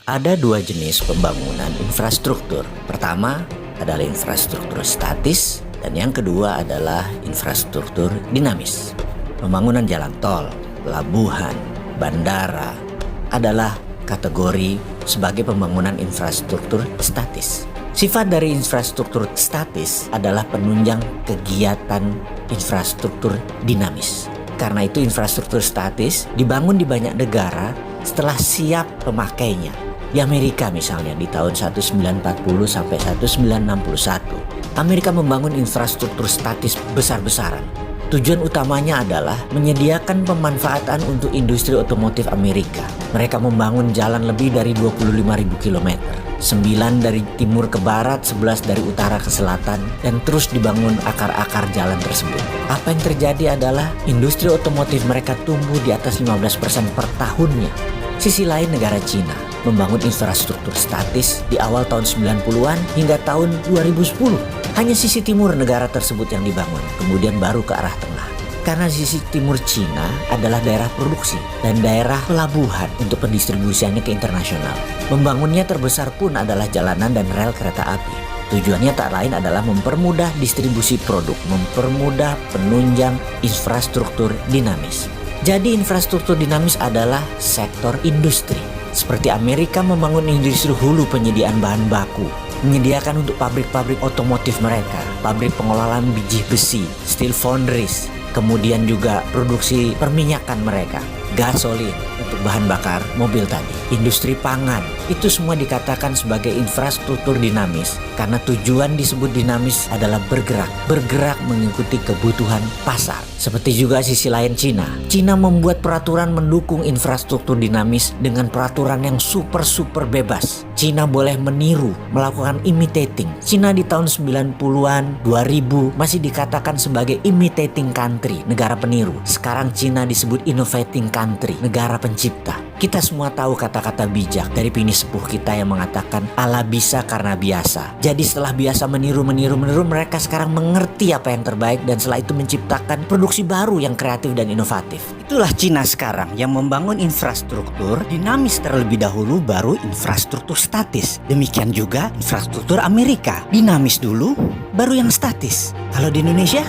Ada dua jenis pembangunan infrastruktur. Pertama adalah infrastruktur statis dan yang kedua adalah infrastruktur dinamis. Pembangunan jalan tol, pelabuhan, bandara adalah kategori sebagai pembangunan infrastruktur statis. Sifat dari infrastruktur statis adalah penunjang kegiatan infrastruktur dinamis. Karena itu infrastruktur statis dibangun di banyak negara setelah siap pemakainya. Di Amerika misalnya di tahun 1940 sampai 1961, Amerika membangun infrastruktur statis besar-besaran. Tujuan utamanya adalah menyediakan pemanfaatan untuk industri otomotif Amerika. Mereka membangun jalan lebih dari 25.000 km. 9 dari timur ke barat, 11 dari utara ke selatan, dan terus dibangun akar-akar jalan tersebut. Apa yang terjadi adalah industri otomotif mereka tumbuh di atas 15% per tahunnya. Sisi lain negara Cina membangun infrastruktur statis di awal tahun 90-an hingga tahun 2010. Hanya sisi timur negara tersebut yang dibangun, kemudian baru ke arah tengah. Karena sisi timur Cina adalah daerah produksi dan daerah pelabuhan untuk pendistribusiannya ke internasional. Membangunnya terbesar pun adalah jalanan dan rel kereta api. Tujuannya tak lain adalah mempermudah distribusi produk, mempermudah penunjang infrastruktur dinamis. Jadi infrastruktur dinamis adalah sektor industri. Seperti Amerika membangun industri hulu penyediaan bahan baku, menyediakan untuk pabrik-pabrik otomotif mereka, pabrik pengolahan biji besi, steel foundries, kemudian juga produksi perminyakan mereka, gasolin untuk bahan bakar mobil tadi, industri pangan. Itu semua dikatakan sebagai infrastruktur dinamis karena tujuan disebut dinamis adalah bergerak mengikuti kebutuhan pasar. Seperti juga sisi lain Cina. Cina membuat peraturan mendukung infrastruktur dinamis dengan peraturan yang super bebas. Cina boleh meniru, melakukan imitating. Cina di tahun 90-an, 2000 masih dikatakan sebagai imitating country, negara peniru. Sekarang Cina disebut innovating country, negara pencipta. Kita semua tahu kata-kata bijak dari pini sepuh kita yang mengatakan Allah bisa karena biasa. Jadi setelah biasa meniru, mereka sekarang mengerti apa yang terbaik dan setelah itu menciptakan produksi baru yang kreatif dan inovatif. Itulah Cina sekarang yang membangun infrastruktur dinamis terlebih dahulu baru infrastruktur statis. Demikian juga infrastruktur Amerika, dinamis dulu baru yang statis. Kalau di Indonesia